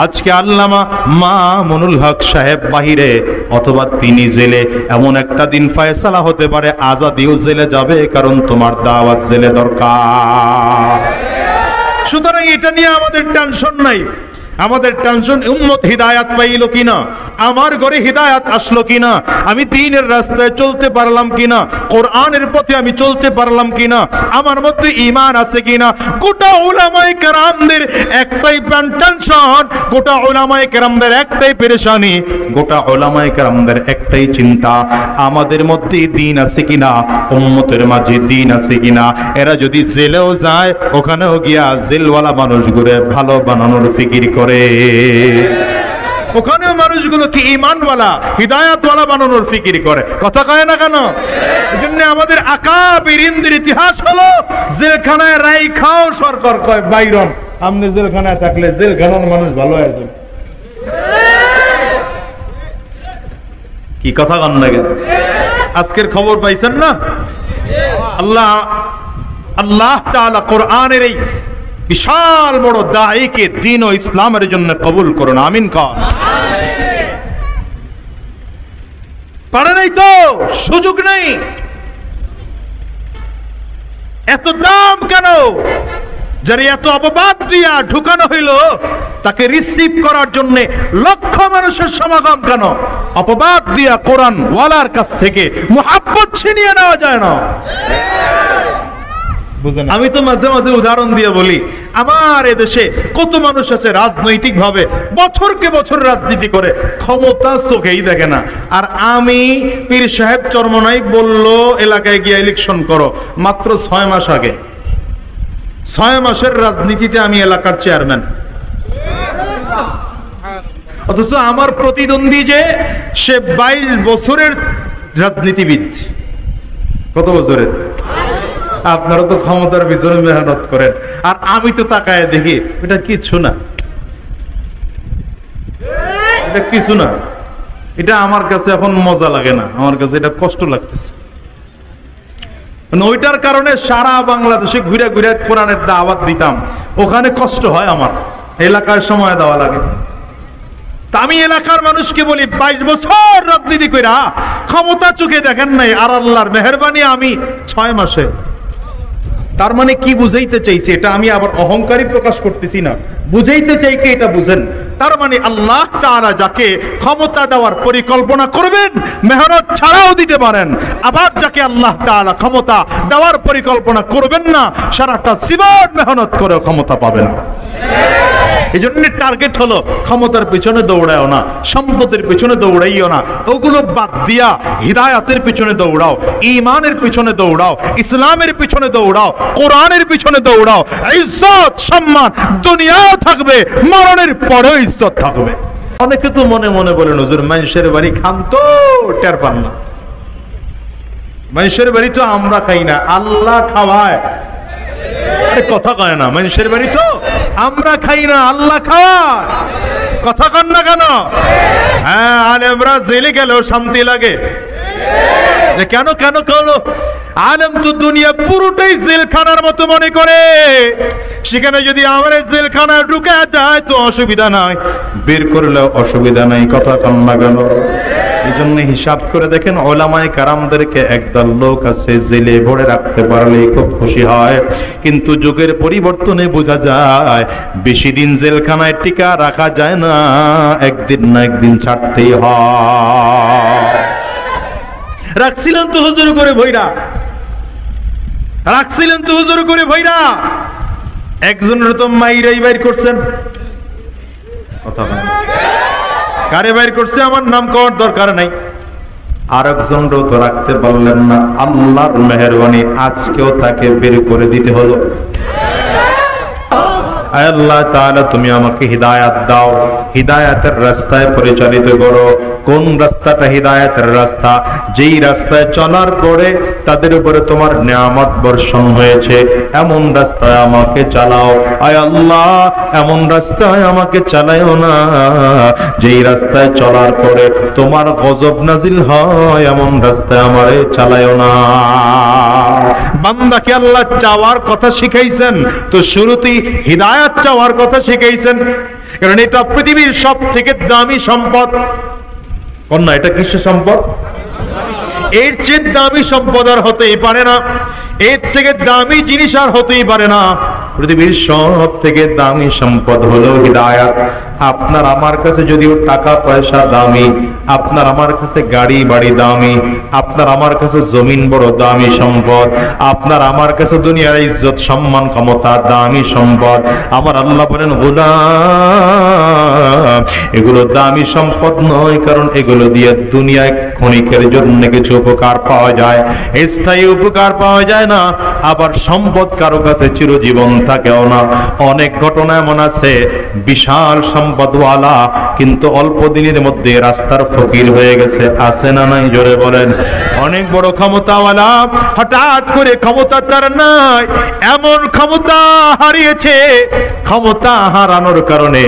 আজকে আল্লামা মামুনুল হক সাহেব বাহিরে অথবা তিনি জেলে, এমন একটা দিন ফয়সালা হতে পারে আজাদিও জেলে যাবে, কারণ তোমার দাওয়াত জেলে দরকার। সুতরাং এটা নিয়ে আমাদের টেনশন নাই। আমাদের টেনশন উম্মত হিদায়াত পাইল কিনা, আমার ঘরে হিদায়াত আসলো কিনা, আমি দ্বীনের রাস্তায় চলতে পারলাম কিনা, কোরআনের পথে আমি চলতে পারলাম কিনা, আমার মধ্যে ঈমান আছে কিনা। গোটা উলামায়ে কেরামদের একটাই টেনশন, গোটা উলামায়ে কেরামদের একটাই পেরেশানি, গোটা উলামায়ে কেরামদের একটাই চিন্তা, আমাদের মধ্যে দ্বীন আছে কিনা, উম্মতের মাঝে দ্বীন আছে কিনা। এরা যদি জেলেও যায়, ওখানেও গিয়া জেলওয়ালা মানুষগুলো ভালো বানানোর ফিকির করে, ওখানেও মানুষগুলোকে ঈমানওয়ালা হিদায়াতওয়ালা বানানোর ফিকির করে। কথা কয় না কেন? এজন্য আমাদের আকাবিরিনদের ইতিহাস হলো জেলখানায় রাইখাও সরকার কয় বাইরন, আপনি জেলখানায় থাকলে জেলখানার মানুষ ভালো হয়ে যাবে। কি কথা কন না কেন? আজকের খবর পাইছেন না? আল্লাহ তাআলা কোরআনের এই বিশাল বড় দায়ীকে দ্বীন ও ইসলামের জন্য কবুল করুন, আমিন কর। পারে নাই তো, সুযোগ নেই। এত দাম কেন? যারা এত অপবাদ দিয়া ঢুকানো হইল, তাকে রিসিভ করার জন্য লক্ষ মানুষের সমাগম কেন? অপবাদ দিয়া কোরআন ওয়ালার কাছ থেকে মুহাব্বত ছিনিয়ে নেওয়া যায় না। আমি তো মাঝে মাঝে উদাহরণ দিয়ে বলি, আমার এদেশে কত মানুষ আছে রাজনৈতিক ভাবে বছরকে বছর রাজনীতি করে, ক্ষমতা চোখেই দেখে না। আর আমি পীর সাহেব চরমনাই বলল এলাকায় গিয়ে ইলেকশন করো, মাত্র 6 মাস আগে, 6 মাসের রাজনীতিতে আমি এলাকার চেয়ারম্যান। অথচ আমার প্রতিদ্বন্দ্বী যে সে 22 বছরের রাজনীতিবিদ। কত বছরের? আপনারা তো ক্ষমতার পিছনে মেহনত করেন, আর আমি তো তাকায় দেখি এটা কিছু না, এটা কিছু না। এটা আমার কাছে এখন মজা লাগে না, আমার কাছে এটা কষ্ট লাগতেছে। ওইটার কারণে সারা বাংলাদেশে ঘুরে ঘুরে কোরআনের দাওয়াত দিতাম, ওখানে কষ্ট হয় আমার, এলাকায় সময় দেওয়া লাগে। তা আমি এলাকার মানুষকে বলি 22 বছর রাজনীতি কইরা ক্ষমতা চোখে দেখেন নাই, আর আল্লাহর মেহেরবানি আমি 6 মাসে। তার মানে কি বুঝাইতে চাইছে? এটা আমি আবার অহংকারী প্রকাশ করতেছি না, বুঝাইতে চাই কি এটা বুঝেন। তার মানে আল্লাহ তাআলা যাকে ক্ষমতা দেওয়ার পরিকল্পনা করবেন, মেহনত ছাড়াও দিতে পারেন। আবার যাকে আল্লাহ তাআলা ক্ষমতা দেওয়ার পরিকল্পনা করবেন না, সারাটা জীবন মেহনত করে ক্ষমতা পাবে না। এই জন্য টার্গেট হলো ক্ষমতার পিছনে দৌড়াও না, সম্পদের পিছনে দৌড়াইও না, ওগুলো বাদ দিয়া হিদায়াতের পিছনে দৌড়াও, ঈমানের পিছনে দৌড়াও, ইসলামের পিছনে দৌড়াও, কোরআনের পিছনে দৌড়াও। ইজ্জত সম্মান দুনিয়াও থাকবে, মরণের পরেও ইজ্জত থাকবে। অনেকে তো মনে মনে বলেন হুজুর মানুষের বাড়ি খান তো টের পান না। মানুষের বাড়ি তো আমরা খাই না, আল্লাহ খাওয়ায়। কথা কয় না, মানুষের বাড়ি তো আমরা খাই না, আল্লাহ খাওয়ায়। কথা কন না কেন? হ্যাঁ, আলেমরা জেলে গেলেও শান্তি লাগে। কেন কেন কেন? আলেম তো দুনিয়া পুরোটাই জেলখানার মতো মনে করে, সেখানে যদি আমার জেলখানায় ঢুকে যায় তো অসুবিধা নাই, বের করলেও অসুবিধা নাই। কথা কন না কেন? এই জন্য হিসাব করে দেখেন, ওলামায়ে কেরামদেরকে একদল লোক আছে জেলে ভরে রাখতে পারলে খুব খুশি হয়, কিন্তু যুগের পরিবর্তনে বোঝা যায় বেশি দিন জেলখানায় টিকা রাখা যায় না, একদিন না একদিন ছাড়তেই হয়। রাখছিলেন তো হুজুর করে ভৈরা, রাখছিলেন তো হুজুর করে ভৈরা, একজনের তো মাইরাই বাইর করছেন। কথা বলেন, কারে বাইর করছে আমার নাম করার দরকার নাই। আর একজনও তো রাখতে পারলেন না, আল্লাহর মেহেরবানি আজকেও তাকে বের করে দিতে হলো। আল্লাহ তাআলা তুমি আমাকে হিদায়াত দাও, হিদায়াতের রাস্তায় পরিচালিত করো। কোন রাস্তাটা হিদায়াতের রাস্তা? যেই রাস্তায় চলার পরে তাদের উপরে তোমার নিয়ামত বর্ষণ হয়েছে, এমন রাস্তায় আমাকে চালাও। আয় আল্লাহ, এমন রাস্তায় আমাকে চালাইও না যেই রাস্তায় চলার পরে তোমার গজব নাজিল হয়, এমন রাস্তায় আমারে চালাইও না। বান্দাকে আল্লাহ চাওয়ার কথা শিখাইছেন, তো শুরুতেই হিদায়াত চাওয়ার কথা শিখাইছেন। কারণ এটা পৃথিবীর সব থেকে দামি সম্পদ। কন্যা, এটা কিসের সম্পদ? এর চেয়ে দামি সম্পদ আর হতেই পারে না, এর থেকে দামি জিনিস আর হতেই পারে না। পৃথিবীর সব থেকে দামি সম্পদ হলো হিদায়াত। আপনার আমার কাছে যদিও টাকা পয়সা দামি, আপনার আমার কাছে গাড়ি বাড়ি দামি, আপনার আমার কাছে জমিন বড় দামি সম্পদ, আপনার আমার কাছে দুনিয়ার ইজ্জত সম্মান ক্ষমতা দামি সম্পদ। আমার আল্লাহ বলেন, গোলাম এগুলো দামি সম্পদ নয়, কারণ এগুলো দিয়ে দুনিয়ায় ক্ষণিকের জন্য কিছু উপকার পাওয়া যায়, স্থায়ী উপকার পাওয়া যায় না। আবার সম্পদ কারো কাছে চিরজীবন থাকেও না। অনেক ঘটনা এমন আছে, বিশাল সম্পদওয়ালা কিন্তু অল্প দিনের মধ্যে রাস্তার ফকির হয়ে গেছে। আছে না নাই? জোরে বলেন। অনেক বড় ক্ষমতাওয়ালা হঠাৎ করে ক্ষমতা তার নাই, এমন ক্ষমতা হারিয়েছে, ক্ষমতা হারানোর কারণে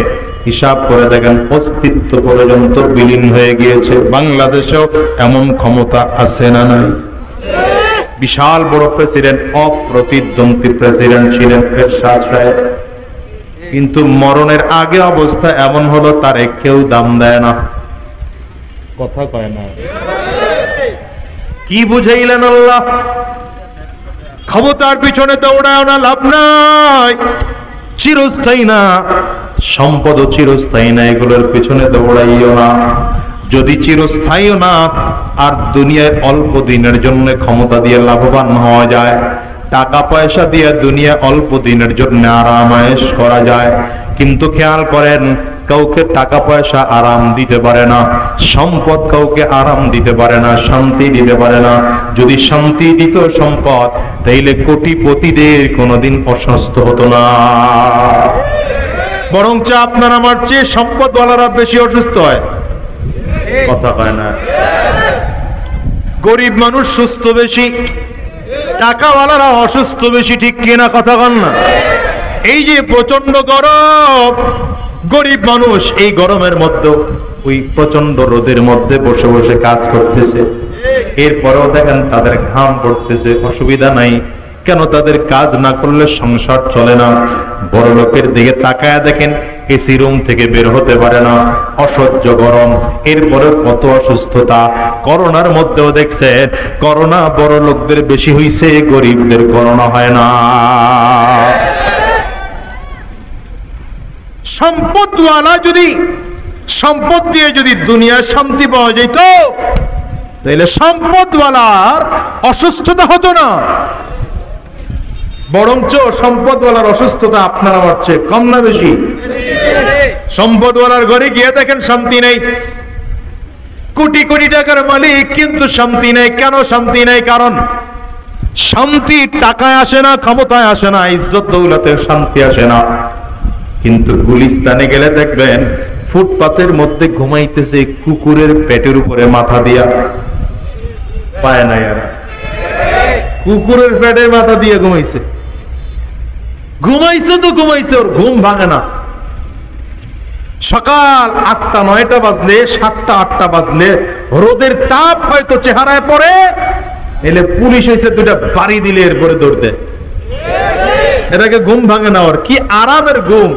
হিসাব করে দেখেন অস্তিত্ব পর্যন্ত বিলীন হয়ে গিয়েছে। বাংলাদেশেও এমন ক্ষমতা আছে না নাই? বিশাল বড় প্রেসিডেন্ট, অপ্রতিদ্বন্দ্বী প্রেসিডেন্ট ছিলেন এরশাদ সাহেব, কিন্তু মরণের আগে অবস্থা এমন হলো তারে কেউ দাম দেয় না। কথা কয় না। কি বুঝাইলেন আল্লাহ? ক্ষমতার পিছনে দৌড়ায় না, লাভ নাই, চিরস্থায়ী না। সম্পদও চিরস্থায়ী না, এগুলোর পিছনে দৌড়াইও না। যদি চিরস্থায়ী না আর দুনিয়ায় অল্প দিনের জন্য ক্ষমতা দিয়ে লাভবান হওয়া যায়, টাকা পয়সা দিয়ে দুনিয়া অল্প দিনের জন্য আরামায়েশ করা যায়, কিন্তু খেয়াল করেন কাউকে টাকা পয়সা আরাম দিতে পারে না, সম্পদ কাউকে আরাম দিতে পারে না, শান্তি দিতে পারে না। যদি শান্তি দিত সম্পদ, তাইলে কোটিপতিদের কোনোদিন অসুস্থ হতো না, বরঞ্চ আপনার আমার চেয়ে সম্পদওয়ালারা বেশি অসুস্থ হয়। কথা কয় না। গরিব মানুষ সুস্থ বেশি, টাকাওয়ালারা অসুস্থ বেশি, ঠিক কিনা? কথা কন না। এই যে প্রচন্ড গরম, গরিব মানুষ এই গরমের মধ্যে ওই প্রচন্ড রোদের মধ্যে বসে বসে কাজ করতেছে, এরপরেও দেখেন তাদের ঘাম পড়তেছে, অসুবিধা নাই। কেন? তাদের কাজ না করলে সংসার চলে না। বড় লোকের দিকে তাকায় দেখেন, এসি রুম থেকে বের হতে পারে না, অসহ্য গরম, এরপরে কত অসুস্থতা। করোনার মধ্যেও দেখছেন, করোনা বড় লোকদের বেশি হইছে, গরিবদের করোনা হয় না। সম্পদওয়ালা যদি সম্পদ দিয়ে যদি দুনিয়ার শান্তি পাওয়া যেত, তাহলে সম্পদওয়ালার অসুস্থতা হতো না, বরঞ্চ সম্পদওয়ালার অসুস্থতা আপনার আমার চেয়ে কম না বেশি? সম্পদওয়ালার ঘরে গিয়ে দেখেন শান্তি নেই, কোটি কোটি টাকার মালিক কিন্তু শান্তি নেই। কেন শান্তি নেই? কারণ শান্তি টাকায় আসে না, ক্ষমতায় আসে না, ইজ্জত দৌলতে শান্তি আসে না। কিন্তু গুলিস্তানে গেলে দেখবেন ফুটপাতের মধ্যে ঘুমাইতেছে কুকুরের পেটের উপরে মাথা দিয়া। পায় না এরা, কুকুরের পেটে মাথা দিয়ে ঘুমাইছে, ঘুমাইছে তো ঘুমাইছে, ওর ঘুম ভাঙে না। সকাল 8টা 9টা বাজলে, 7টা 8টা বাজলে রোদের তাপ হয়তো চেহারায় পড়ে, এলে পুলিশ এসে দুটা বাড়ি দিলে এরপরে দৌড় দেয়। এটাকে ঘুম ভাঙে না, ওর কি আরামের ঘুম।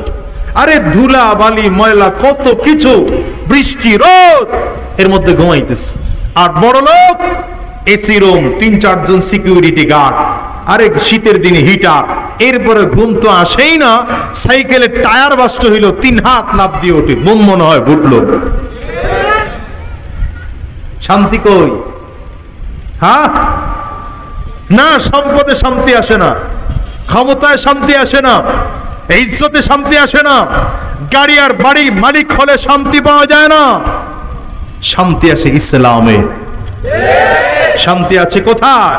আরে ধুলা বালি ময়লা কত কিছু, বৃষ্টি রোদ, এর মধ্যে ঘুমাইতেছে। আর বড় লোক এসি রুম, 3-4 জন সিকিউরিটি গার্ড, আরে শীতের দিনে হিটার, এরপরে ঘুম তো আসেই না। সাইকেলের টায়ার বাস্ট হইল, 3 হাত লাফ দিয়ে ওঠে, বুম মনে হয় বুটলো। শান্তি কই? হ্যাঁ না, সম্পদে শান্তি আসে না, ক্ষমতায় শান্তি আসে না, ইজ্জতে শান্তি আসে না, গাড়ি আর বাড়ি মালিক হলে শান্তি পাওয়া যায় না। শান্তি আসে ইসলামে। শান্তি আছে কোথায়?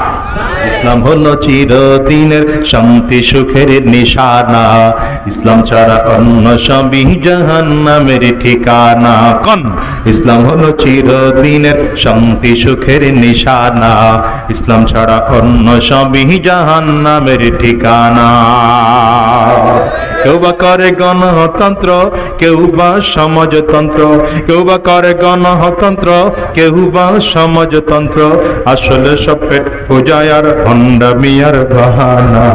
ইসলাম হলো চিরদিনের শান্তি সুখের নিশানা, ইসলাম ছাড়া অন্য সবই জাহান্নামের ঠিকানা। কোন? ইসলাম হলো চিরদিনের শান্তি সুখের নিশানা, ইসলাম ছাড়া অন্য সবই জাহান্নামের ঠিকানা। কেউ বা করে গণতন্ত্র, কেউ বা সমাজতন্ত্র, কেউ বা করে গণতন্ত্র, কেউ বা সমাজতন্ত্র, আসলে সব পেট পূজায় আর ভণ্ডামি আর বাহানা,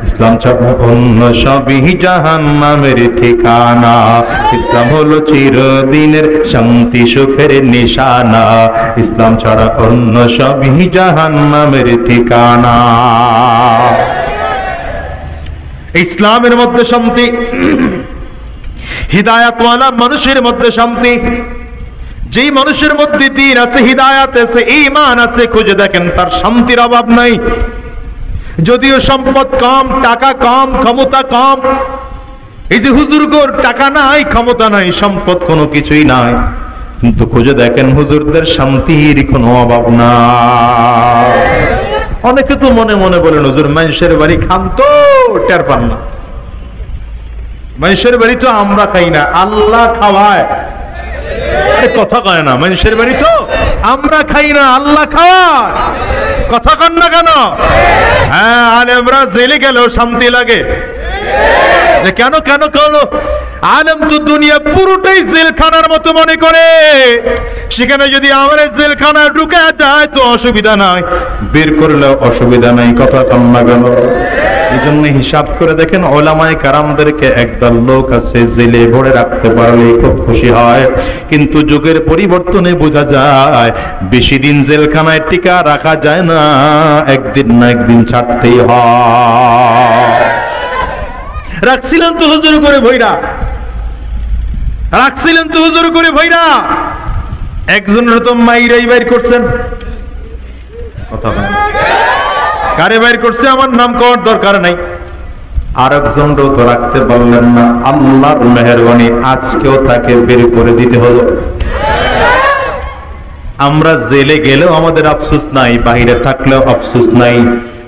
ইসলাম ছাড়া অন্য সবই জাহান্নামের ঠিকানা, ইসলাম হলো চিরদিনের শান্তি সুখের নিশানা, ইসলাম ছাড়া অন্য সবই জাহান্নামের ঠিকানা। ইসলামের মধ্যে শান্তি, হিদায়াতওয়ালা মানুষের মধ্যে শান্তি। যেই মানুষের মধ্যে দ্বীন আছে, হিদায়াত আছে, ঈমান আছে, খুঁজে দেখেন তার শান্তির অভাব নাই। যদিও সম্পদ কম, টাকা কম, ক্ষমতা কম, এই যে হুজুরগোর টাকা নাই, ক্ষমতা নাই, সম্পদ কোনো কিছুই নাই, কিন্তু খুঁজে দেখেন হুজুরদের শান্তির কোনো অভাব নাই। অনেকে তো মনে মনে বলেন হুজুর মানুষের বাড়ি খান তো টের পান না। মানুষের বাড়ি তো আমরা খাই না, আল্লাহ খাওয়ায়। কথা কয় না, মানুষের বাড়ি তো আমরা খাই না, আল্লাহ খাওয়ায়। কথা কন না কেন? হ্যাঁ, আলেমরা জেলে গেলেও শান্তি লাগে। কেন কেন কেন? আলেম তো দুনিয়া পুরোটাই জেলখানার মতো মনে করে, সেখানে যদি আমার জেলখানা ঢুকে যায় তো অসুবিধা নাই, বের করলে অসুবিধা নাই। কথা কন না কেন? এই জন্য হিসাব করে দেখেন, ওলামায়ে কারামদেরকে একদল লোক আছে জেলে ভরে রাখতে পারলে খুব খুশি হয়, কিন্তু যুগের পরিবর্তনে বোঝা যায় বেশি দিন জেলখানায় টিকা রাখা যায় না, একদিন না একদিন ছাড়তেই হয়। রাখছিলেন তো হুজুর করে ভৈরা, রাখছিলেন তো হুজুর করে ভৈরা, একজনের তো মাইরাই বাইর করছেন। কথা বলেন, কারে বাইর করছে আমার নাম করার দরকার নাই। আরেকজনও তো রাখতে পারলেন না, আল্লাহর মেহেরবানি আজকেও তাকে বের করে দিতে হলো। আমরা জেলে গেলেও আমাদের আফসোস নাই, বাইরে থাকলেও আফসোস নাই,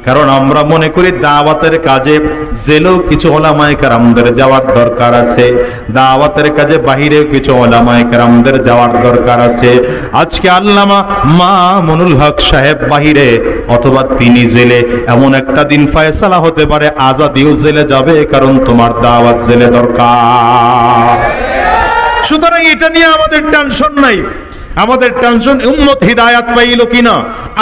কারণ আমরা মনে করি দাওয়াতের কাজে জেলেও কিছু ওলামায়ে কেরামদের যাওয়ার দরকার আছে, দাওয়াতের কাজে বাহিরেও কিছু ওলামায়ে কেরামদের যাওয়ার দরকার আছে। আজকে আল্লামা মামুনুল হক সাহেব বাহিরে অথবা তিনি জেলে, এমন একটা দিন ফয়সালা হতে পারে আজাদিও জেলে যাবে, কারণ তোমার দাওয়াত জেলে দরকার। সুতরাং এটা নিয়ে আমাদের টেনশন নাই। আমাদের টেনশন উম্মত হিদায়াত পাইল কিনা,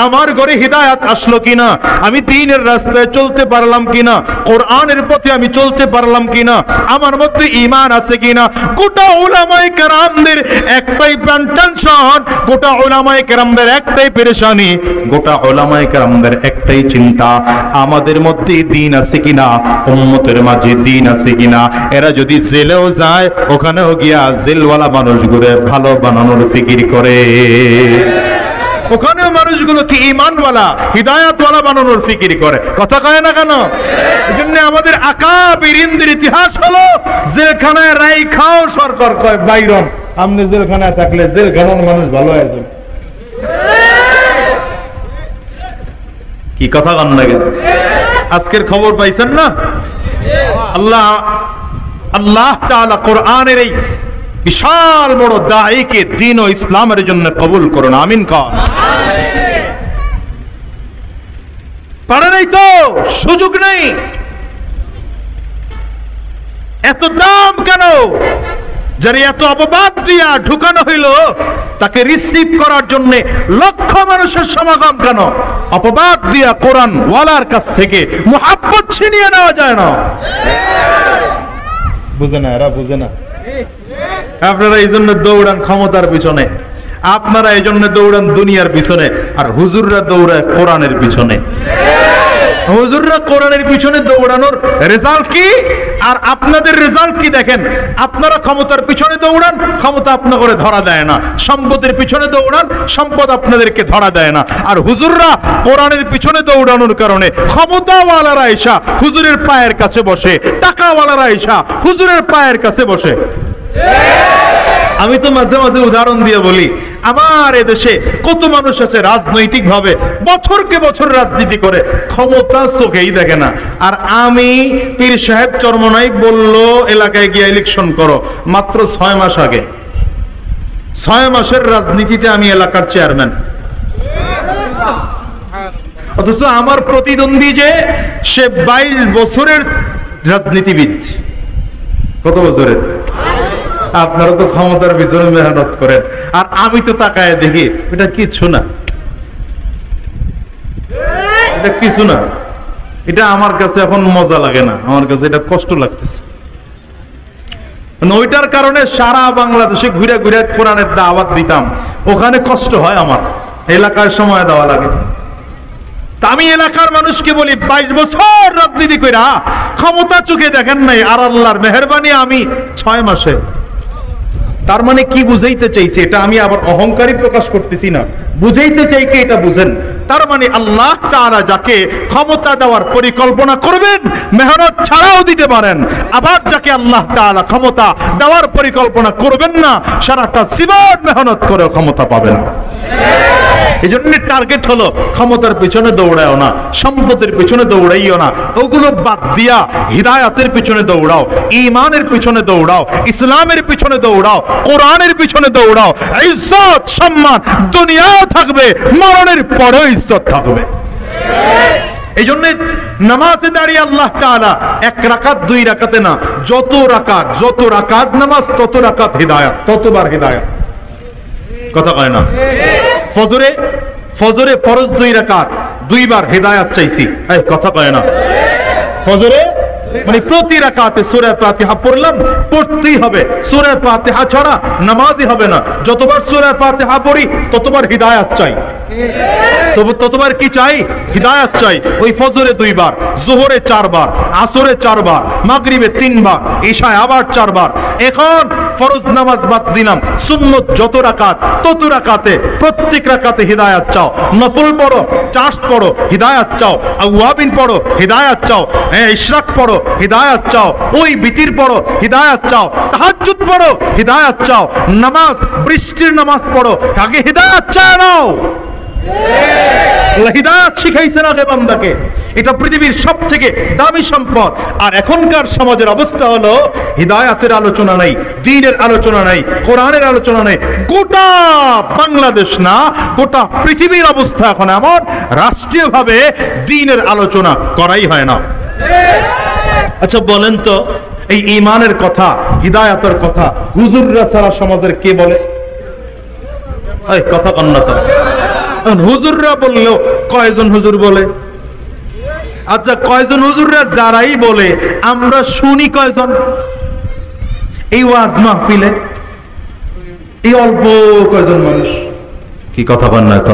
আমার ঘরে হিদায়াত আসলো কিনা, আমি দ্বীনের রাস্তায় চলতে পারলাম কিনা, কোরআনের পথে আমি চলতে পারলাম কিনা, আমার মধ্যে ঈমান আছে কিনা। গোটা উলামায়ে কেরামদের একটাই টেনশন, গোটা উলামায়ে কেরামদের একটাই পেরেশানি, গোটা উলামায়ে কেরামদের একটাই চিন্তা, আমাদের মধ্যে দ্বীন আছে কিনা, উম্মতের মাঝে দ্বীন আছে কিনা। এরা যদি জেলেও যায়, ওখানেও গিয়া জেলওয়ালা মানুষগুলো ভালো বানানোর ফিকির করে, ওখানেও মানুষগুলোকে ঈমানওয়ালা হিদায়াতওয়ালা বানানোর ফিকির করে। কথা কয় না কেন? এজন্য আমাদের আকাবিরিনদের ইতিহাস হলো জেলখানায় রাইখাও সরকার কয় বাইরন, আপনি জেলখানায় থাকলে জেলখানার মানুষ ভালো হয়ে যাবে। কি কথা কন না কেন? আজকের খবর পাইছেন না? আল্লাহ তাআলা কোরআনের এই বিশাল বড় দায়ীকে দ্বীন ও ইসলামের জন্য কবুল করুন, আমিন কর। পারে নাই তো, সুযোগ নেই। এত দাম কেন? যারা এত অপবাদ দিয়া ঢুকানো হইল, তাকে রিসিভ করার জন্য লক্ষ মানুষের সমাগম কেন? অপবাদ দিয়া কোরআন ওয়ালার কাছ থেকে মুহাব্বত ছিনিয়ে নেওয়া যায় না। বুঝে না, এরা বুঝে না। আপনারা এই জন্য দৌড়ান ক্ষমতার পিছনে, আপনারা এই জন্য দৌড়ান দুনিয়ার পিছনে, আর হুজুররা দৌড়ায় কোরআনের পিছনে। হুজুররা কোরআনের পিছনে দৌড়ানোর রেজাল্ট কি, আর আপনাদের রেজাল্ট কি দেখেন? আপনারা ক্ষমতার পিছনে দৌড়ান, ক্ষমতা আপনাকে ধরা দেয় না, সম্পদের পিছনে দৌড়ান, সম্পদ আপনাদেরকে ধরা দেয় না। আর হুজুররা কোরআনের পিছনে দৌড়ানোর কারণে ক্ষমতাওয়ালারা এসা হুজুরের পায়ের কাছে বসে, টাকাওয়ালারা এসা হুজুরের পায়ের কাছে বসে। আমি তো মাঝে মাঝে উদাহরণ দিয়ে বলি, আমার এদেশে কত মানুষ আছে রাজনৈতিক ভাবে বছরকে বছর রাজনীতি করে, ক্ষমতা চোখেই দেখে না। আর আমি পীর সাহেব চরমনাই বলল এলাকায় গিয়ে ইলেকশন করো, মাত্র 6 মাস আগে, 6 মাসের রাজনীতিতে আমি এলাকার চেয়ারম্যান। অথচ আমার প্রতিদ্বন্দ্বী যে সে 22 বছরের রাজনীতিবিদ। কত বছরের? আপনারা তো ক্ষমতার পিছনে মেহনত করেন, আর আমি তো তাকায় দেখি এটা কিচ্ছু না। এটা কিছু না, এটা আমার কাছে এখন মজা লাগে না, আমার কাছে এটা কষ্ট লাগতেছে। ওইটার কারণে সারা বাংলাদেশে ঘুরে ঘুরে কোরআনের দাওয়াত দিতাম, ওখানে কষ্ট হয় আমার, এলাকায় সময় দেওয়া লাগে। তা আমি এলাকার মানুষকে বলি 22 বছর রাজনীতি কইরা ক্ষমতা চোখে দেখেন নাই, আর আল্লাহর মেহেরবানি আমি 6 মাসে। তার মানে কি বুঝাইতে চাইছে? এটা আমি আবার অহংকারী প্রকাশ করতেছি না, বুঝাইতে চাই কি এটা বুঝেন। তার মানে আল্লাহ তাআলা যাকে ক্ষমতা দেওয়ার পরিকল্পনা করবেন মেহনত ছাড়াও দিতে পারেন, আবার যাকে আল্লাহ তাআলা ক্ষমতা দেওয়ার পরিকল্পনা করবেন না সারাটা জীবন মেহনত করে ক্ষমতা পাবেন। এই জন্য টার্গেট হলো ক্ষমতার পিছনে দৌড়াও না, সম্পদের পিছনে দৌড়াইও না, ওগুলো বাদ দিয়া হিদায়াতের পিছনে দৌড়াও, ঈমানের পিছনে দৌড়াও, ইসলামের পিছনে দৌড়াও, কোরআনের পিছনে দৌড়াও। ইজ্জত সম্মান দুনিয়াও থাকবে, মরণের পরেও ইজ্জত থাকবে। এই জন্য নামাজে দাঁড়িয়ে আল্লাহ তাআলা 1 রাকাত 2 রাকাতে না, যত রাকাত নামাজ তত রাকাত হিদায়াত, ততবার হিদায়াত। কথা কয় না? ফজরে ফরজ 2 রাকাত 2 বার হিদায়াত চাইছি, এই কথা কয় না? ফজরে মানে প্রতি রাকাতে সূরা ফাতিহা পড়লাম, পড়তেই হবে, সূরা ফাতিহা ছাড়া নামাজই হবে না। যতবার সূরা ফাতিহা পড়ি ততবার হিদায়াত চাই, ততবার কি চাই? হিদায়াত চাই। ওই ফজরে 2 বার, যোহরে 4 বার, আসরে 4 বার, মাগরিবে 3 বার, ইশায় আবার 4 বার। এখন ফরজ নামাজ বাদ দিলাম, সুন্নত যত রাকাত তত রাকাতে প্রত্যেক রাকাতে হিদায়াত চাও। নফল পড়ো, চাষ পড়ো, হিদায়াত চাও। আওয়াবিন পড়ো, হিদায়াত চাও। ইশরাক পড়ো, হিদায়াত চাও। ওই বিতির পড়ো, হিদায়াত চাও। তাহাজ্জুদ পড়ো, হিদায়াত চাও। নামাজ, বৃষ্টির নামাজ পড়ো, আগে হিদায়াত চাও নাও। হিদায়াত শিখাইছেন আগে বান্দাকে, এটা পৃথিবীর সবথেকে দামি সম্পদ। আর এখনকার সমাজের অবস্থা হলো হিদায়াতের আলোচনা নাই, দ্বীনের আলোচনা নাই, কোরআনের আলোচনা নাই। গোটা বাংলাদেশ না, গোটা পৃথিবীর অবস্থা এখন এমন, রাষ্ট্রীয়ভাবে দ্বীনের আলোচনা করাই হয় না। আচ্ছা বলেন তো, এই ঈমানের কথা, হিদায়াতের কথা হুজুররা সারা সমাজের কে বলে? এই কথা কন্যা হুজুররা বললেও কয়জন হুজুর বলে? আচ্ছা কয়জন হুজুররা যারাই বলে আমরা শুনি কয়জন? এই ওয়াজ মাহফিলে এই অল্প কয়জন মানুষ। কি কথা কন্যা? তো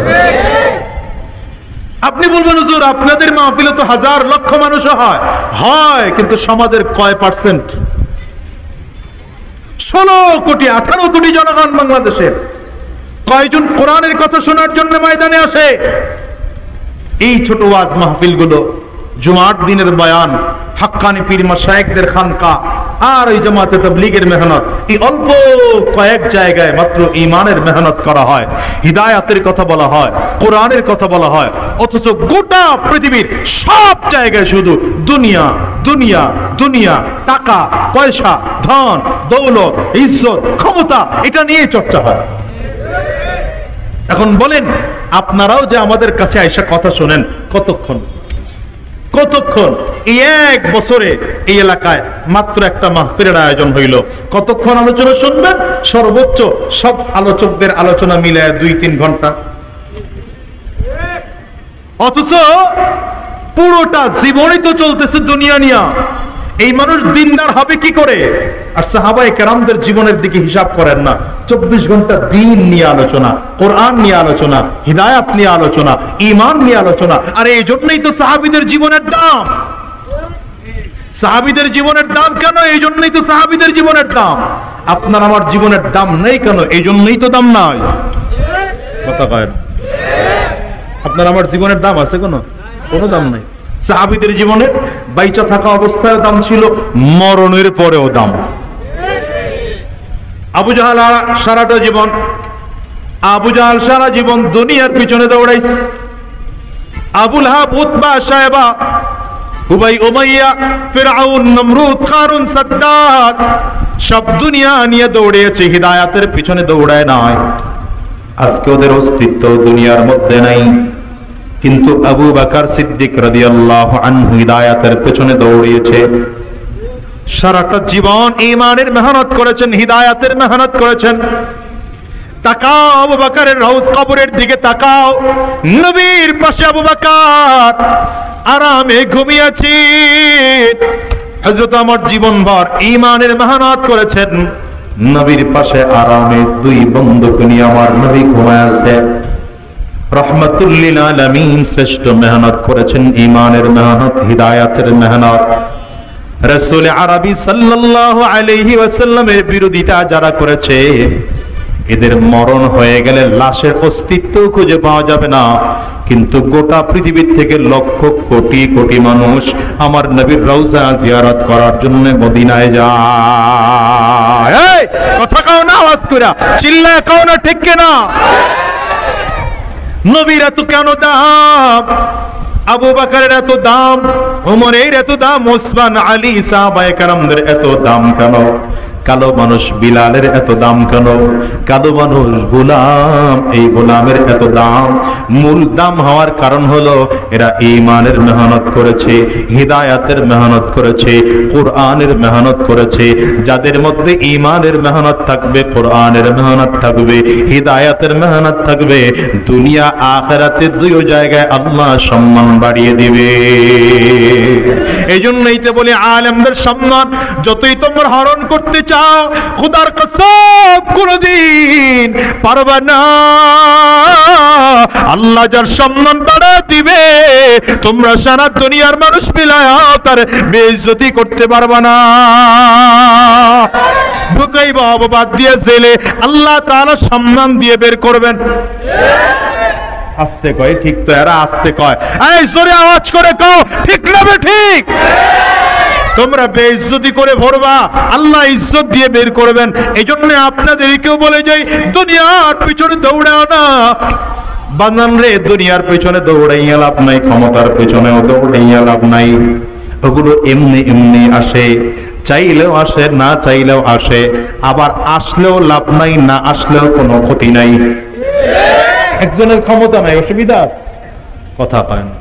আপনি বলবেন হুজুর আপনাদের মাহফিলে তো হাজার লক্ষ মানুষ হয়, কিন্তু সমাজের কয় পার্সেন্ট? 16 কোটি 18 কোটি জনগণ বাংলাদেশের। কয়জন কোরআনের কথা শোনার জন্য ময়দানে আসে? এই ছোট ওয়াজ মাহফিল গুলো, জুমার দিনের বয়ান, হাক্কানি পীর মাশায়েখদের খানকা, আর ওই জামাতে তাবলীগের মেহনত, এই অল্প কয়েক জায়গায় মাত্র ঈমানের মেহনত করা হয়, হিদায়াতের কথা বলা হয়, কোরআনের কথা বলা হয়। অথচ গোটা পৃথিবীর সব জায়গায় শুধু দুনিয়া দুনিয়া দুনিয়া, টাকা পয়সা, ধন দৌলত, ইজ্জত, ক্ষমতা, এটা নিয়ে চর্চা হয়। এখন বলেন আপনারাও যে আমাদের কাছে আইসা কথা শোনেন, কতক্ষণ এই 1 বছরে এই এলাকায় মাত্র একটা মাহফিলের আয়োজন হইল, কতক্ষণ আলোচনা শুনবেন? সর্বোচ্চ সব আলোচকদের আলোচনা মিলায় 2-3 ঘন্টা। অথচ পুরোটা জীবনই তো চলতেছে দুনিয়া নিয়া। এই মানুষ দিনদার হবে কি করে? আর সাহাবায়ে কেরামদের জীবনের দিকে হিসাব করেন না, 24 ঘন্টা দিন নিয়ে আলোচনা, কোরআন নিয়ে আলোচনা, হিদায়াত নিয়ে আলোচনা, ঈমান নিয়ে আলোচনা। আর এই জন্যই তো সাহাবীদের জীবনের দাম। সাহাবীদের জীবনের দাম কেন? এই জন্যই তো সাহাবীদের জীবনের দাম। আপনার আমার জীবনের দাম নেই কেন? এই জন্যই তো দাম নাই। কথা কয়, আপনার আমার জীবনের দাম আছে কোনো দাম নাই। সাহাবীদের জীবনের বাইচা থাকা অবস্থায় দাম ছিল, মরণের পরেও দাম। আবু জাহাল সারা জীবন দুনিয়ার পিছনে দৌড়াইছে। আবু লাহাব, উতবা, শায়বা, উবাই, উমাইয়া, ফিরআউন, নমরুদ, কারুন, সাদ্দাত সব দুনিয়া নিয়ে দৌড়িয়েছে, হিদায়াতের পিছনে দৌড়ায় নাই। আজকে ওদের অস্তিত্ব দুনিয়ার মধ্যে নাই। কিন্তু আবু বকর সিদ্দিক রাদিয়াল্লাহু আনহু হিদায়াতের পেছনে দৌড়িয়েছে। সারাটা জীবন ঈমানের মেহনত করেছেন, হিদায়াতের মেহনত করেছেন। তাকাও আবু বকরের রওজ কবরের দিকে তাকাও, নবীর পাশে আবু বকর আরামে ঘুমিয়েছি। হযরত আমার জীবনভর ঈমানের মেহনত করেছেন, নবীর পাশে আরামে দুই বন্ধুক নিয়ে আমার নবী ঘুমায় আছে। রহমাতুল লিল আলামিন শ্রেষ্ঠ মেহনত করেছেন, ঈমানের মেহনত, হিদায়াতের মেহনত। রাসূল আরবি সাল্লাল্লাহু আলাইহি ওয়াসাল্লামের বিরোধিতা যারা করেছে, এদের মরণ হয়ে গেলে লাশের অস্তিত্ব খুঁজে পাওয়া যাবে না। কিন্তু গোটা পৃথিবীর থেকে লক্ষ কোটি কোটি মানুষ আমার নবীর রওজা জিয়ারত করার জন্য মদিনায় যায়। এই কথা কও না, আওয়াজ করে চিল্লায় কও না, ঠিক কিনা? নবীর এত কেন দাম? আবু বকরের এত দাম, ওমরের এত দাম, ওসমান, আলী, সাহাবায়ে কেরামদের এত দাম কেন? কালো মানুষ বিলালের এত দাম কেন? কালো মানুষ গোলাম, এই গোলামের এত দাম। মূল দাম হওয়ার কারণ হলো এরা ঈমানের মেহনত করেছে, হিদায়াতের মেহনত করেছে, কোরআনের মেহনত করেছে। যাদের মধ্যে ঈমানের মেহনত থাকবে, কোরআনের মেহনত থাকবে, হিদায়াতের মেহনত থাকবে, দুনিয়া আখিরাতে দুই জায়গায় আল্লাহ সম্মান বাড়িয়ে দিবে। এই জন্যই তো বলি আলেমদের সম্মান যতই তোমরা হরণ করতে চাও, খোদার কসম কোনদিন পারবে না। আল্লাহ যার সম্মান বাড়া দিবে, তোমরা সারা দুনিয়ার মানুষ মিলায়া তার বেইজ্জতি করতে পারবে না। বুকাই বাবা বাদ দিয়ে জেলে আল্লাহ তাআলা সম্মান দিয়ে বের করবেন। আস্তে কয়, ঠিক তো? এরা আস্তে কয়, এই জোরে আওয়াজ করে কও, ঠিক না বে ঠিক? তোমরা বেইজ্জতি করে ভরবা, আল্লাহ ইজ্জত দিয়ে বের করবেন। এই জন্য আপনাদেরকেও বলে যাই, দুনিয়ার পিছনে দৌড়াও না বাজান রে। দুনিয়ার পিছনে দৌড়াইয়া লাভ নাই, ক্ষমতার পিছনেও দৌড়াইয়া লাভ নাই। ওগুলো এমনি এমনি আসে, চাইলেও আসে, না চাইলেও আসে। আবার আসলেও লাভ নাই, না আসলেও কোনো ক্ষতি নাই। একজনের ক্ষমতা নাই, অসুবিধা আছে? কথা পায় না।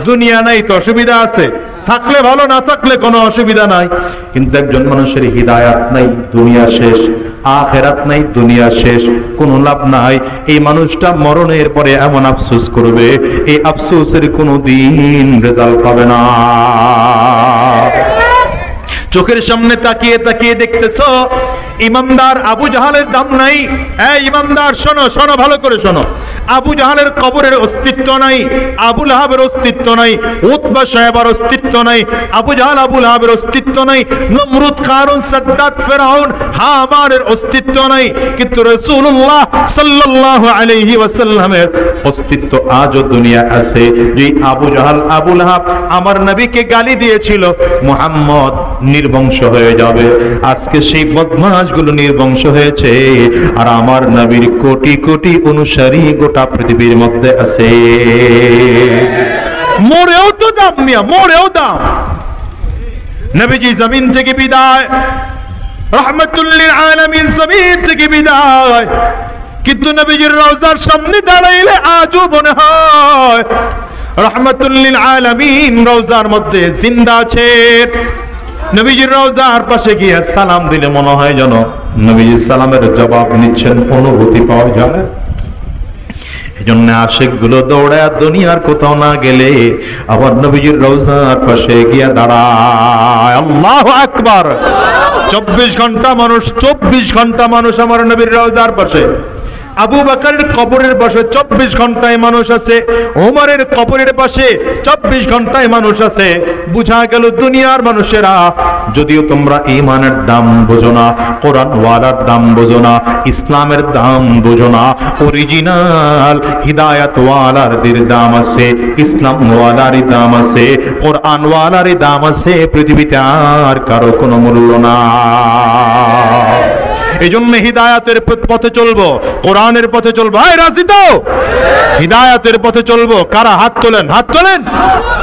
দুনিয়া নাই তো অসুবিধা আছে, থাকলে ভালো, না থাকলে কোনো অসুবিধা নাই। কিন্তু একজন মানুষের হিদায়াত নাই, দুনিয়া শেষ। আখিরাত নাই, দুনিয়া শেষ, কোনো লাভ নাই। এই মানুষটা মরণের পরে এমন আফসোস করবে, এই আফসোসের কোনো দিন রেজাল্ট পাবে না। চোখের সামনে তাকিয়ে তাকিয়ে দেখতেছো ইমানদার আবু জাহালের দাম নাই। এই ইমানদার শোনো, শোনো, ভালো করে শোনো। আবু জাহালের কবরের অস্তিত্ব নাই, আবু লাহাবের অস্তিত্ব নাই, উতবা সাহেবের অস্তিত্ব নাই, আবু জাহাল আবু লাহাবের অস্তিত্ব নাই, নমরুদ, কারুন, সাদ্দাত, ফেরাউন, হামানের অস্তিত্ব নাই। কিন্তু রাসূলুল্লাহ সাল্লাল্লাহু আলাইহি ওয়াসাল্লামের অস্তিত্ব আজও দুনিয়া আছে। যে আবু জাহাল আবু লাহাব আমার নবীকে গালি দিয়েছিল, মুহাম্মদ নির্বংশ হয়ে যাবে, আজকে সেই বদমাশগুলো নির্বংশ হয়েছে। আর আমার নবীর কোটি কোটি অনুসারী গোটা পৃথিবীর মধ্যে আছে। মরেও তো দাম মিয়া, মরেও দাম। নবীজি জমিন থেকে বিদায়, রাহমাতুল লিল আলামিন জমিন থেকে বিদায়। কিন্তু নবীজির রওজার সামনে দাঁড়াইলে আজও মনে হয় রাহমাতুল লিল আলামিন রওজার মধ্যে জিন্দা আছে। নবীজির রওজার পাশে গিয়ে সালাম দিলে মনে হয় যেন নবীজির সালামের জবাব নিচ্ছেন, অনুভূতি পাওয়া যায়। এই জন্য আশিক গুলো দৌড়ায় দুনিয়ার কোথাও না গেলে আবার নবীজির রওজার পাশে গিয়ে দাঁড়ায়। আল্লাহু আকবার। 24 ঘন্টা মানুষ, 24 ঘন্টা মানুষ আমার নবীর রওজার পাশে। আবু বকরের কবরের পাশে 24 ঘন্টায় মানুষ আছে, ওমরের কবরের পাশে 24 ঘন্টায় মানুষ আছে। বুঝা গেল দুনিয়ার মানুষেরা, যদিও তোমরা ঈমানের দাম বোঝো না, কোরআন ওয়ালার দাম বোঝো না, ইসলামের দাম বোঝো না, অরিজিনাল হিদায়াত ওয়ালার দাম আছে, ইসলাম ওয়ালারই দাম আছে, কোরআন ওয়ালারই দাম আছে। পৃথিবীতে আর কারো কোনো মূল্য না। এই জন্য হিদায়াতের পথে চলবো, কোরআনের পথে চলবো। ভাই রাজি তো? হিদায়াতের পথে চলবো। কারা হাত তোলেন? হাত তোলেন।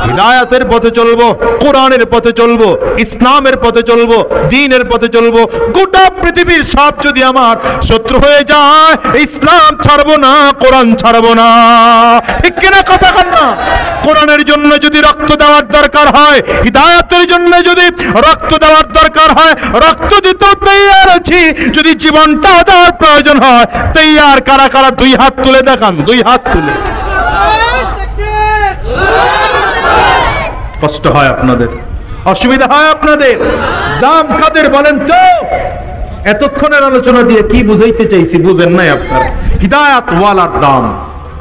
হিদায়াতের পথে চলবো, কোরআনের পথে চলবো, ইসলামের পথে চলবো, দ্বীনের পথে চলবো। গোটা পৃথিবীর সব যদি আমার শত্রু হয়ে যায়, ইসলাম ছাড়বো না, কোরআন ছাড়বো না। ঠিক কিনা? কথা কন না। কোরআনের জন্য যদি রক্ত দেওয়ার দরকার হয়, হিদায়াতের জন্য যদি রক্ত দেওয়ার দরকার হয়, রক্ত দিতেও তৈরি আছি। যদি যদি জীবনটা দেওয়ার প্রয়োজন হয় তৈয়ার কারা কারা 2 হাত তুলে দেখান, 2 হাত তুলে। কষ্ট হয় আপনাদের, অসুবিধা হয় আপনাদের, দাম কাদের বলেন তো? এতক্ষণের আলোচনা দিয়ে কি বুঝাইতে চাইছি বুঝেন নাই আপনারা? হিদায়াত ওয়ালার দাম।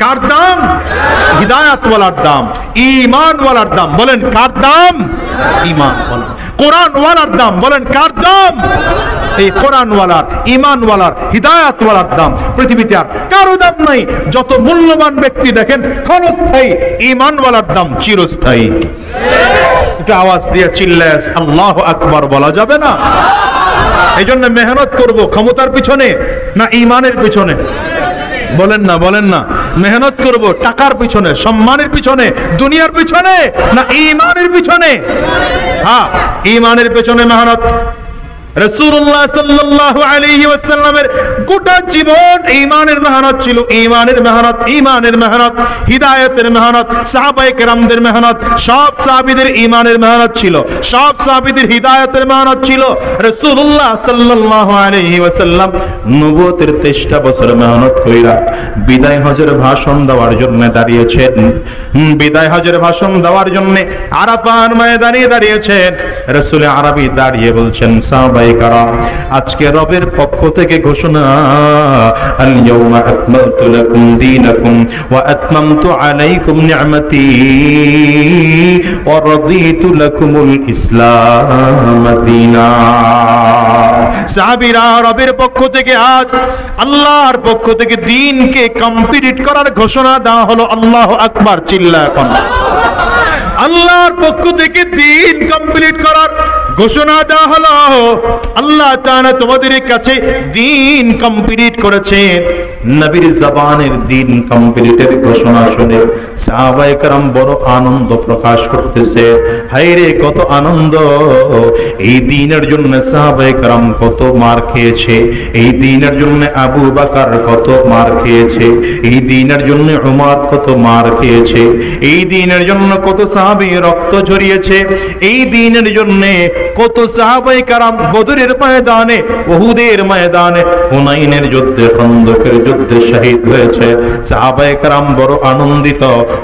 কার দাম? হিদায়াত ওয়ালার দাম, ঈমান ওয়ালার দাম। বলেন কার দাম? ঈমান ওয়ালার। কোরআন ওয়ালার দাম। বলেন কার দাম? এই কোরআন ওয়ালার, ঈমান ওয়ালার, হিদায়াত ওয়ালার দাম। পৃথিবীতে আর কারো দাম নাই। যত মূল্যবান ব্যক্তি দেখেন ক্ষণস্থায়ী, ঈমান ওয়ালার দাম চিরস্থায়ী। একটু আওয়াজ দিয়ে চিল্লায় আল্লাহু আকবার বলা যাবে না? এই জন্য মেহনত করব ক্ষমতার পিছনে না ঈমানের পিছনে? বলেন না, বলেন না। মেহনত করব টাকার পিছনে, সম্মানের পিছনে, দুনিয়ার পিছনে না ঈমানের পিছনে? হ্যাঁ, ঈমানের পিছনে মেহনত। রাসূলুল্লাহ সাল্লাল্লাহু আলাইহি ওয়াসাল্লামের গোটা জীবন ঈমানের মেহনত ছিল। ঈমানের মেহনত, ঈমানের মেহনত, হিদায়াতের মেহনত, সাহাবায়ে কেরামদের মেহনত, সব সাহাবীদের ঈমানের মেহনত ছিল, সব সাহাবীদের হিদায়াতের মেহনত ছিল। রাসূলুল্লাহ সাল্লাল্লাহু আলাইহি ওয়াসাল্লাম নবুয়তের 23টা বছর মেহনত কইরা বিদায় হজের ভাষণ দেওয়ার জন্য দাঁড়িয়েছেন। বিদায় হজের ভাষণ দেওয়ার জন্য আরাফার ময়দানে দাঁড়িয়েছেন। রাসূল আরবি দাঁড়িয়ে বলছেন, সাহাবায়ে কারাম, আজকে রবের পক্ষ থেকে ঘোষণা, আল ইয়াউমা আকমালতু লাকুম দীনাকুম ওয়া আতমামতু আলাইকুম নি'মাতি ওয়া রাদিতু লাকুমুল ইসলাম দীনা। সাহাবীরা, রবের পক্ষ থেকে আজ আল্লাহর পক্ষ থেকে দ্বীনকে কমপ্লিট করার ঘোষণা দেওয়া হলো। আল্লাহু আকবার, চিল্লায় এখন। আল্লাহর পক্ষ থেকে দ্বীন কমপ্লিট করার ঘোষণা দেওয়া হলো। আল্লাহ তাআলা তোমাদের কাছে দ্বীন কমপ্লিট করেছেন। নবীর জবানের দ্বীন কমপ্লিটের ঘোষণা শুনে সাহাবায়ে কেরাম বড় আনন্দ প্রকাশ করতেছে। হায়রে কত আনন্দ! এই দ্বীনের জন্য সাহাবায়ে কেরাম কত মার খেয়েছে, এই দ্বীনের জন্য আবু বকর কত মার খেয়েছে, এই দ্বীনের জন্য উমর কত মার খেয়েছে, এই দ্বীনের জন্য কত সাহাবী রক্ত ঝরিয়েছে, এই দ্বীনের জন্য কত সাহাবায়ে কেরাম বদরের ময়দানে, উহুদের ময়দানে, হুনাইনের যুদ্ধে, খন্দকের যুদ্ধে শহীদ হয়েছে। সাহাবায়ে কেরাম বড় আনন্দিত।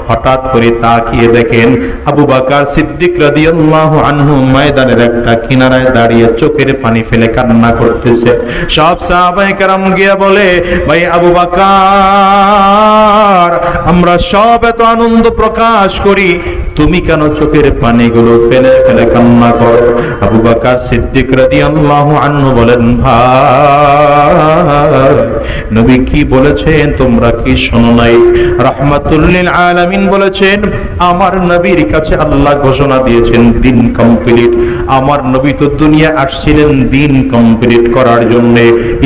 হঠাৎ করে তাকিয়ে দেখেন আবু বকর সিদ্দিক রাদিয়াল্লাহু আনহু ময়দানের একটা কিনারায় দাঁড়িয়ে চোখের পানি ফেলে কান্না করতেছে। সব সাহাবায়ে কেরাম গিয়ে বলে, ভাই আবু বকর, আমরা সব এত আনন্দ প্রকাশ করি, তুমি কেন চোখের পানিগুলো ফেলে ফেলে কান্না করো? আবু বকর সিদ্দিক রাদিয়াল্লাহু আনহু বলেন, ভাই, নবী কি বলেছেন তোমরা কি শোনো নাই? রাহমাতুল লিল আলামিন বলেছেন, আমার নবীর কাছে আল্লাহ ঘোষণা দিয়েছেন দ্বীন কমপ্লিট। আমার নবী তো দুনিয়া আসছিলেন দ্বীন কমপ্লিট করার জন্য,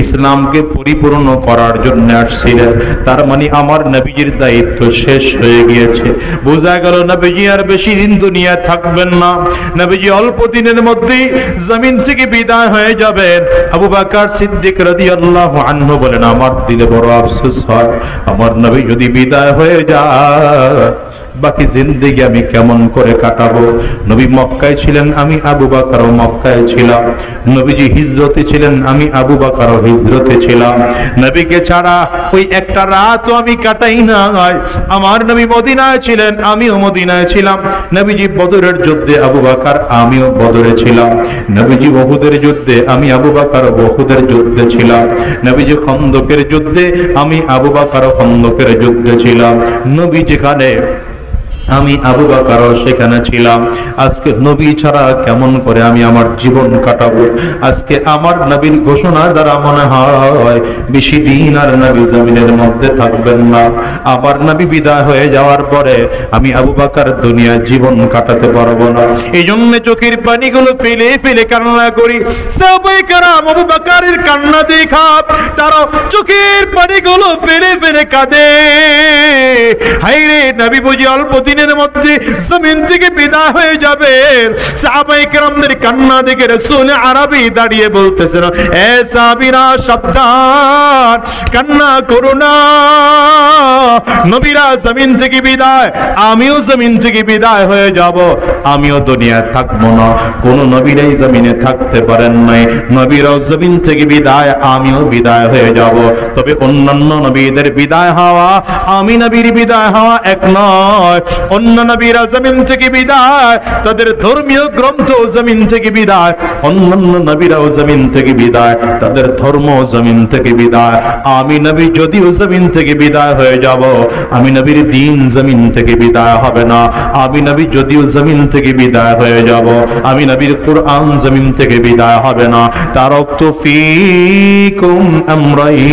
ইসলামকে পরিপূর্ণ করার জন্য আসছিলেন। তার মানে আমার নবীজির দায়িত্ব শেষ হয়ে গিয়েছে। বোঝা গেল নবীজি আর বেশি দিন দুনিয়া থাকবেন না। নবীজি অল্প দিনের মধ্যেই জমিন থেকে বিদায় হয়ে যাবেন। আবু বকর সিদ্দিক রাদিয়াল্লাহু আনহু বলেন, আমার দিলে বড় আফসোস হয়, আমার নবী যদি বিদায় হয়ে যায় বাকি জিন্দেগি আমি কেমন করে কাটাবো? নবী মক্কায় ছিলেন, আমি আবু বকরও মক্কায় ছিলাম। নবীজি হিজরতে ছিলেন, আমি আবু বকরও হিজরতে ছিলাম। নবীকে ছাড়া ওই একটা রাতও আমি কাটাই না। আমার নবী মদিনায় ছিলেন, আমিও মদিনায় ছিলাম। নবীজি বদরের যুদ্ধে আবু বকর, আমিও বদরে ছিলাম। নবীজি উহুদের যুদ্ধে, আমি আবু বকর উহুদের যুদ্ধে ছিলাম। নবীজি খন্দকের যুদ্ধে, আমি আবু বকর খন্দকের যুদ্ধে ছিলাম। নবী যেখানে, আমি আবু বকরও সেখানে ছিলাম। আজকে নবী ছাড়া কেমন করে আমি আমার জীবন কাটাবো? আজকে আমার নবীর ঘোষণা দ্বারা মনে হয় বেশি দিন আর নবী জমিনের মধ্যে থাকবেন না। আমার নবী বিদায় হয়ে যাওয়ার পরে আমি আবু বকর দুনিয়া জীবন কাটাতে পারবো না। এই জন্য চোখের পানিগুলো ফেলে ফেলে কান্না করি। সাহাবায়ে কেরাম আবু বকরের কান্না দেখা কারো চোখের পানিগুলো ফেলে ফেলে কাঁদে। হায়রে নবী বুঝি অল্প দিনের মধ্যে জমিন থেকে বিদায় হয়ে যাবে। সাহাবায়ে কেরামদের কান্না দেখে রাসূল আরবি দাঁড়িয়ে বলতেছেন, এ সাহাবীরা সাবধান, কান্না করো না। নবীরা জমিন থেকে বিদায়, আমিও জমিন থেকে বিদায় হয়ে যাব, আমিও দুনিয়ায় থাকবো না। কোন নবীরাই জমিনে থাকতে পারেন নাই, নবীরাও জমিন থেকে বিদায়, আমিও বিদায় হয়ে যাব। তবে অন্যান্য নবীদের বিদায় হওয়া, আমি নবীর বিদায় হওয়া এক নয়। অন্য নবীরা জমিন থেকে বিদায়, তাদের ধর্মীয় গ্রন্থ জমিন থেকে বিদায়, অন্যান্য নবীরাও জমিন থেকে বিদায়, তাদের ধর্ম জমিন থেকে বিদায়। আমি নবী যদিও জমিন থেকে বিদায় হয়ে যাব, আমি নবীর দ্বীন জমিন থেকে বিদায় হবে না। আমি নবী যদিও জমিন থেকে বিদায় হয়ে যাব, আমি নবীর কুরআন জমিন থেকে বিদায় হবে না। তারাকতু ফীকুম আমরাইন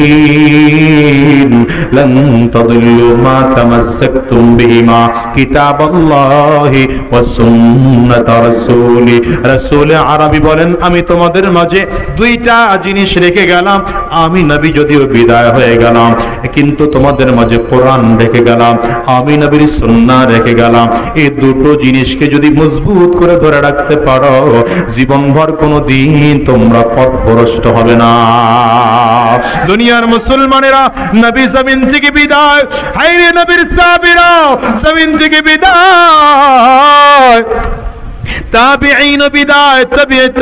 লান তাদিল্লু মা তামাসসাকতুম বিহিমা কিতাবাল্লাহি ওয়া সুন্নাত রাসূলি। রাসূল আরবি বলেন, আমি তোমাদের মাঝে দুইটা জিনিস রেখে গেলাম। আমি নবী যদিও বিদায় হয়ে গেলাম, কিন্তু তোমাদের মাঝে কোরআন রেখে গেলাম, আমি নবীর সুন্নাহ রেখে গেলাম। এই দুটো জিনিসকে যদি মজবুত করে ধরে রাখতে পারো, জীবনভর কোনো দিন তোমরা পথভ্রষ্ট হবে না। দুনিয়ার মুসলমানেরা নবী জমিন থেকে বিদায়, হায়রে নবীর সাহাবীরা জমিন থেকে বিদায়, তাবিঈন বিদায়,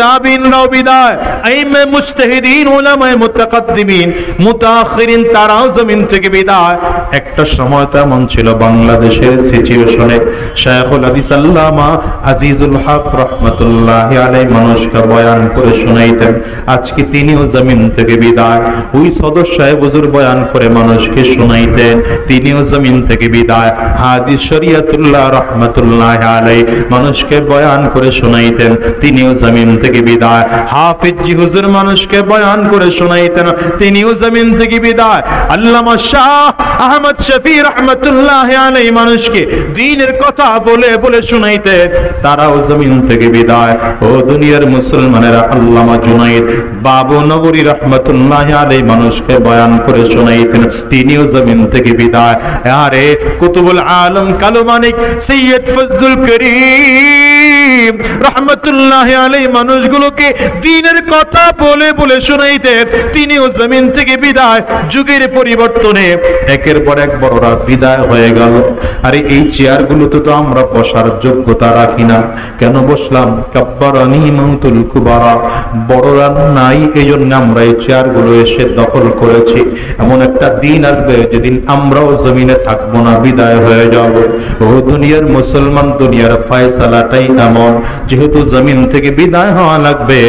তাবিঈনরাও বিদায়, আইম্মে মুজতাহিদিন, উলামায়ে মুতাকাদ্দিমিন, মুতাআখিরিন তারাও জমিন থেকে বিদায়। একটা সময় তো এমন ছিল বাংলাদেশের সিচুয়েশনে, শায়খুল হাদিস আল্লামা আজিজুল হক রাহমাতুল্লাহি আলাইহি মানুষকে বয়ান করে শোনাইতেন। আজকে তিনিও জমিন থেকে বিদায়। ওই সদস্য সাহেব হুজুর বয়ান করে মানুষকে শোনাইতেন, তিনিও জমিন থেকে বিদায়। হাজী শরিয়তুল্লাহ রাহমাতুল্লাহি আলাইহি মানুষকে বয়ান করে শোনাইতেন, তিনিও জমিন থেকে বিদায়। হাফিজ জি হুজুর মানুষকে বয়ান করে শোনাইতেন, তিনিও জমিন থেকে বিদায়। আল্লামা শাহ আহমদ শফি রাহমাতুল্লাহি আলাইহি মানুষকে দ্বীনের কথা বলে বলে শোনাইতেন, তারাও জমিন থেকে বিদায়। ও দুনিয়ার মুসলমানেরা, আল্লামা জুনাইদ বাবু নগরী রাহমাতুল্লাহি আলাইহি মানুষকে বয়ান করে শোনাইতেন, তিনিও জমিন থেকে বিদায়। আরে কুতুবুল আলম কালো মানিক সৈয়দ ফজলুল করিম রহমতুল্লাহি আলাইহি মানুষগুলোকে দ্বীনের কথা বলে বলে শোনাইতেন, তিনিও জমিন থেকে বিদায়। যুগের পরিবর্তনে একের পর এক বড়রা বিদায় হয়ে গেল। আরে এই চেয়ারগুলোতে তো আমরা বসার যোগ্যতা রাখি না, কেন বসলাম? কাব্বারানি মাউতুল কুবারা, বড়রা নাই এই জন্য আমরা এই চেয়ারগুলো এসে দখল করেছি। এমন একটা দিন আসবে যেদিন আমরাও জমিনে থাকবো না, বিদায় হয়ে যাব। ও দুনিয়ার মুসলমান, দুনিয়ার ফয়সালাটাই এমন, যেহেতু জমিন থেকে বিদায় হওয়া লাগবে,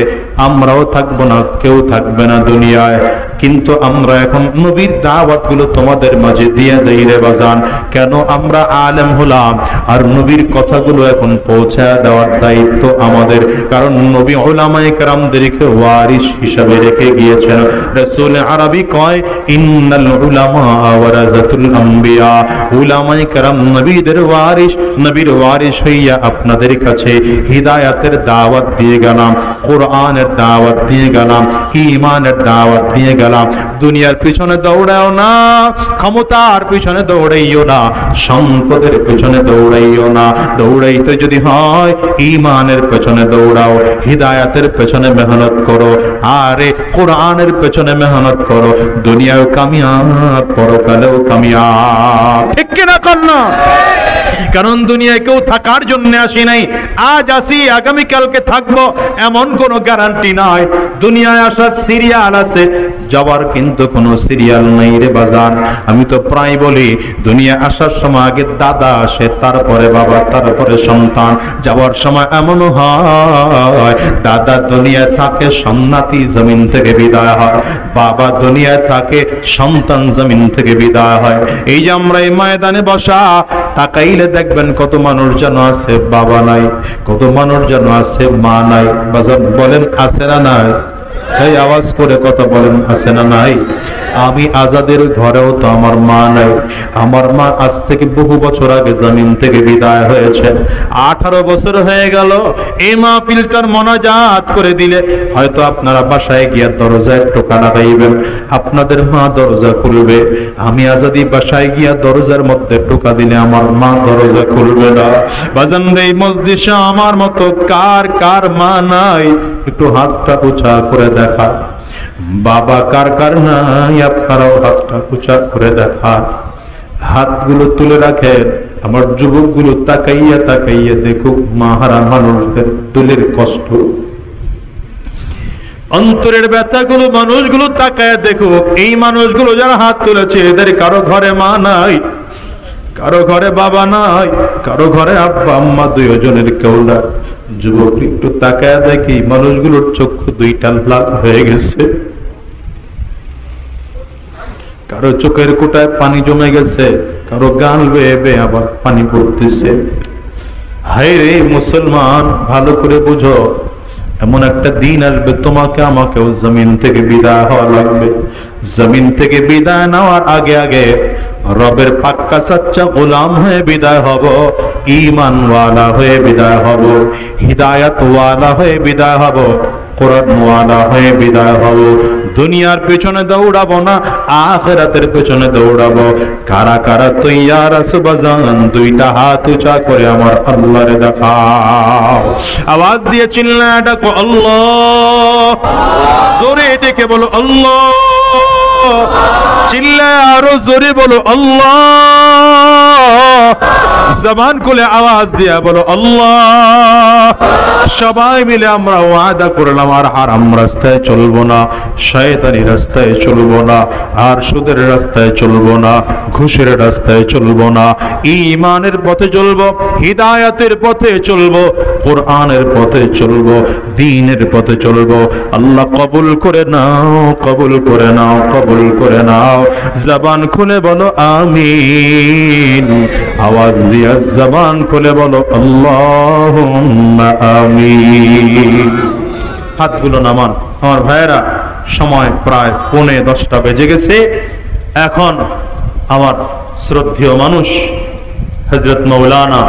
আমরাও থাকবো না, কেউ থাকবে না দুনিয়ায়। কিন্তু আমরা এখন নবীর দাওয়াত গুলো তোমাদের মাঝে দিয়ে যাই রে বাজান। কেন? আমরা আলেম হলাম, আর নবীর কথাগুলো এখন পৌঁছায় দেওয়ার দায়িত্ব আমাদের। কারণ নবী উলামায়ে কেরামদেরকে ওয়ারিস হিসাবে রেখে গিয়েছেন। রাসূল আরবি কয়, ইন্নাল উলামা ওয়ারাসাতুল আম্বিয়া, উলামায়ে কেরাম নবীদের ওয়ারিস, নবীর ওয়ারিস হইয়া আপনাদের কাছে হিদায়াতের দাওয়াত দিয়ে গেলাম, কোরআনের দাওয়াত দিয়ে গেলাম, ঈমানের দাওয়াত দিয়ে গেলাম। দুনিয়ার পিছনে দৌড়াও না, ক্ষমতার পিছনে দৌড়াইও না, সম্পদের পিছনে দৌড়াইও না। দৌড়াইতে যদি হয় ঈমানের পেছনে দৌড়াও, হিদায়াতের পেছনে মেহনত করো, আরে কোরআনের পেছনে মেহনত করো। দুনিয়াও কামিয়াব, পরকালেও কামিয়াব। ঠিক কিনা কন্যা? কারণ দুনিয়ায় কেউ থাকার জন্য আসি নাই, আজ আসি আগামীকালকে থাকবো এমন কোনো গ্যারান্টি নাই। দুনিয়ায় আসার সিরিয়াল আছে, যাওয়ার কিন্তু কোনো সিরিয়াল নাই রে বাজান। আমি তো প্রায় বলি, দুনিয়া আসার সময় আগে দাদা আসে, তারপরে বাবা, তারপরে সন্তান। যাওয়ার সময় এমনও হয় দাদা দুনিয়ায় থাকে, সন্ন্যাতি জমিন থেকে বিদায় হয়, বাবা দুনিয়ায় থাকে, সন্তান জমিন থেকে বিদায় হয়। এই যে আমরা এই ময়দানে বসা, তাকাইলে দেখবেন কত মানুষ যেন আছে বাবা নাই, কত মানুষ যেন আছে মা নাই। বাজান বলেন আছে না নাই? এই আওয়াজ করে কথা বলেন আছে না নাই? আমি আজাদের ঘরেও তো আমার মা নাই। আমার মা আজ থেকে বহু বছর আগে জমিন থেকে বিদায় হয়েছে। 18 বছর হয়ে গেল। এই মাহফিলটার মোনাজাত করে দিলে হয়তো আপনারা বাসায় গিয়া দরজায় টোকা লাগাইবেন, আপনাদের মা দরজা খুলবে। আমি আজাদি বাসায় গিয়া দরজার মধ্যে টোকা দিলে আমার মা দরজা খুলবে না। বাজান এই মজলিসে আমার মতো কার কার মা নাই? একটু হাতটা উঁচা করে দেখা। বাবা কার কার নাই? আপনারাও হাতটা উঁচা করে দেখা। হাতগুলো তুলে রাখেন। আমার যুবকগুলো তাকাইয়া তাকাইয়া দেখুক মাহারা মানুষদের তুলের কষ্ট, অন্তরের ব্যথাগুলো মানুষগুলো তাকায় দেখুক। এই মানুষগুলো যারা হাত তুলেছে এদের কারো ঘরে মা নাই, কারো ঘরে বাবা নাই, কারো ঘরে আব্বা আম্মা দুইজনের কেউ না। যুবক একটু তাকায় দেখি মানুষগুলোর চক্ষু দুইটা লাল হয়ে গেছে, কারো চোখের কোটায় পানি জমে গেছে, কারো গাল বেয়ে বেয়ে আবার পানি পড়তেছে। হায় রে মুসলমান, ভালো করে বুঝো, এমন একটা দিন আসবে তোমাকে আমাকেও জমিন থেকে বিদায় হওয়া লাগবে। জমিন থেকে বিদায় নেওয়ার আগে আগে রবের পাক্কা সচ্চা গোলাম হয়ে বিদায় হব, ঈমান ওয়ালা হয়ে বিদায় হব, হিদায়াত ওয়ালা হয়ে বিদায় হব, কোরআন ওয়ালা হয়ে বিদায় হব। দুনিয়ার পেছনে দৌড়াবো না, আখিরাতের পেছনে দৌড়াবো। কারা কারা তৈয়ার আছো বাজান? দুইটা হাত উঁচা করে আমার আল্লাহরে দেখাও। আওয়াজ দিয়ে চিল্লায় ডাকো আল্লাহ, জোরে ডেকে বলো আল্লাহ, চিল্লায় আরো জোরে বলো আল্লাহ, জবান খুলে আওয়াজ দিয়া বলো আল্লাহ। সবাই মিলে আমরা ওয়াদা করলাম আর হারাম রাস্তায় চলবো না, শয়তানি রাস্তায় চলবো না, আর সুদের রাস্তায় চলবো না, ঘুষের রাস্তায় চলবো না, ঈমানের পথে চলবো, হিদায়াতের পথে চলবো, কোরআনের পথে চলবো, দ্বীনের পথে চলবো। আল্লাহ কবুল করে নাও, কবুল করে নাও, কবুল করে নাও। জবান খুলে বলো আমিন। আওয়াজ দিয়া জবান খুলে বলো আল্লাহুম্মা আমিন। হাতগুলো নামান আমার ভাইয়েরা। সময় প্রায় 9:45 বেজে গেছে। এখন আমার শ্রদ্ধেয় মানুষ হযরত মাওলানা